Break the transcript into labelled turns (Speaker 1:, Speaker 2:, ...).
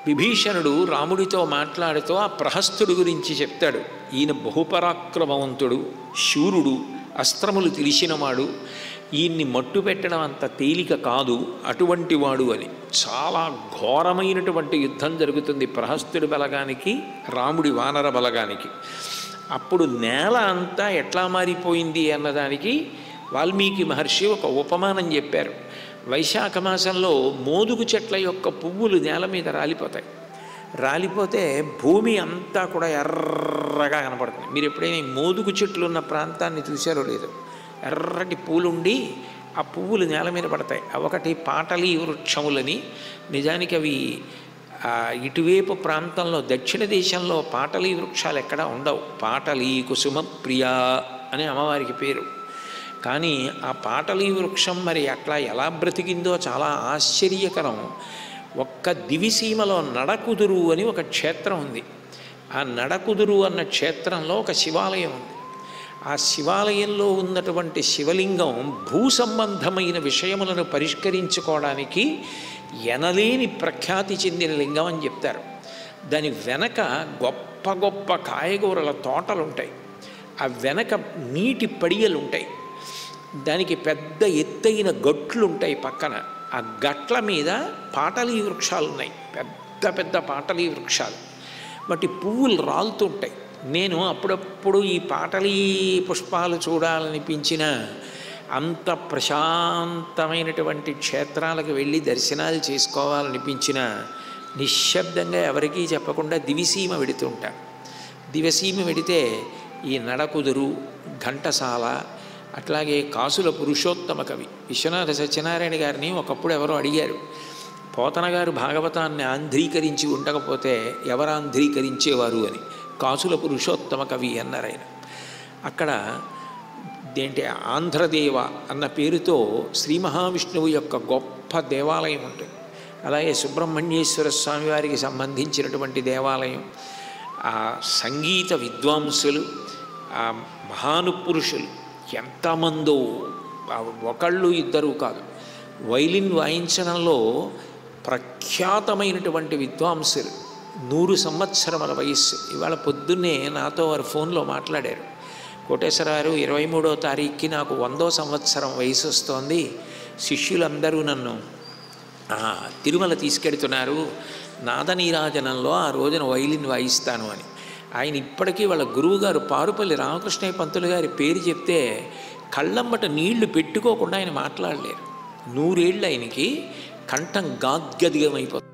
Speaker 1: విభీషణుడు రాముడితో మాట్లాడుతూ ఆ ప్రహస్తుడి గురించి చెప్తాడు. ఈయన బహుపరాక్రమవంతుడు, శూరుడు, అస్త్రములు తెలిసినవాడు, ఈయన్ని మట్టు పెట్టడం అంత తేలిక కాదు, అటువంటి వాడు అని. చాలా ఘోరమైనటువంటి యుద్ధం జరుగుతుంది ప్రహస్తుడి బలగానికి రాముడి వానర బలగానికి. అప్పుడు నేల అంతా ఎట్లా మారిపోయింది అన్నదానికి వాల్మీకి మహర్షి ఒక ఉపమానం చెప్పారు. వైశాఖ మాసంలో మోదుగు చెట్ల యొక్క పువ్వులు నేల మీద రాలిపోతాయి. రాలిపోతే భూమి అంతా కూడా ఎర్రగా కనపడుతుంది. మీరు ఎప్పుడైనా మోదుగు చెట్లు ఉన్న ప్రాంతాన్ని చూశారో లేదో, ఎర్రటి పూలుండి ఆ పువ్వులు నేల మీద పడతాయి. ఒకటి పాటలీ వృక్షములని, నిజానికి అవి ఇటువైపు ప్రాంతంలో దక్షిణ దేశంలో పాటలీ వృక్షాలు ఎక్కడా ఉండవు. పాటలీ కుసుమ ప్రియా అని అమ్మవారికి పేరు. కానీ ఆ పాటలీ వృక్షం మరి అట్లా ఎలా బ్రతికిందో చాలా ఆశ్చర్యకరం. ఒక్క దివిసీమలో నడకుదురు అని ఒక క్షేత్రం ఉంది. ఆ నడకుదురు అన్న క్షేత్రంలో ఒక శివాలయం ఉంది. ఆ శివాలయంలో ఉన్నటువంటి శివలింగం భూ సంబంధమైన విషయములను పరిష్కరించుకోవడానికి ఎనలేని ప్రఖ్యాతి చెందిన లింగం అని చెప్తారు. దాని వెనక గొప్ప గొప్ప కాయగూరల తోటలు ఉంటాయి. ఆ వెనక నీటి పడియలు ఉంటాయి. దానికి పెద్ద ఎత్తైన గట్లు ఉంటాయి పక్కన. ఆ గట్ల మీద పాటలీ వృక్షాలు ఉన్నాయి, పెద్ద పెద్ద పాటలీ వృక్షాలు. వాటి పువ్వులు రాలుతుంటాయి. నేను అప్పుడప్పుడు ఈ పాటలీ పుష్పాలు చూడాలనిపించిన, అంత ప్రశాంతమైనటువంటి క్షేత్రాలకు వెళ్ళి దర్శనాలు చేసుకోవాలనిపించిన నిశ్శబ్దంగా ఎవరికీ చెప్పకుండా దివిసీమ వెడుతుంటా. దివిసీమ వెడితే ఈ నడకుదురు, ఘంటసాల, అట్లాగే కాసుల పురుషోత్తమ కవి విశ్వనాథ సత్యనారాయణ గారిని ఒకప్పుడు ఎవరో అడిగారు, పోతన గారు భాగవతాన్ని ఆంధ్రీకరించి ఉండకపోతే ఎవరు ఆంధ్రీకరించేవారు అని. కాసుల పురుషోత్తమ కవి అన్నారు ఆయన. అక్కడ ఏంటి ఆంధ్రదేవ అన్న పేరుతో శ్రీ మహావిష్ణువు యొక్క గొప్ప దేవాలయం ఉంటుంది. అలాగే సుబ్రహ్మణ్యేశ్వర స్వామి వారికి సంబంధించినటువంటి దేవాలయం. ఆ సంగీత విద్వాంసులు, ఆ మహానుపురుషులు ఎంతమందో, ఒకళ్ళు ఇద్దరు కాదు, వైలిన్ వాయించడంలో ప్రఖ్యాతమైనటువంటి విద్వాంసులు, 100 సంవత్సరముల వయస్సు. ఇవాళ పొద్దున్నే నాతో వారు ఫోన్లో మాట్లాడారు. కోటేశ్వరరావు 23వ తారీఖుకి నాకు 100వ సంవత్సరం వయసు వస్తోంది, శిష్యులందరూ నన్ను తిరుమల తీసుకెడుతున్నారు, నాదనీరాజనంలో ఆ రోజున వైలిన్ వాయిస్తాను అని. ఆయన ఇప్పటికీ వాళ్ళ గురువుగారు పారుపల్లి రామకృష్ణయ్య పంతులు గారి పేరు చెప్తే కళ్ళమ్మట నీళ్లు పెట్టుకోకుండా ఆయన మాట్లాడలేరు. 100 ఏళ్ళు ఆయనకి కంఠం గాద్గదిగమైపోతుంది.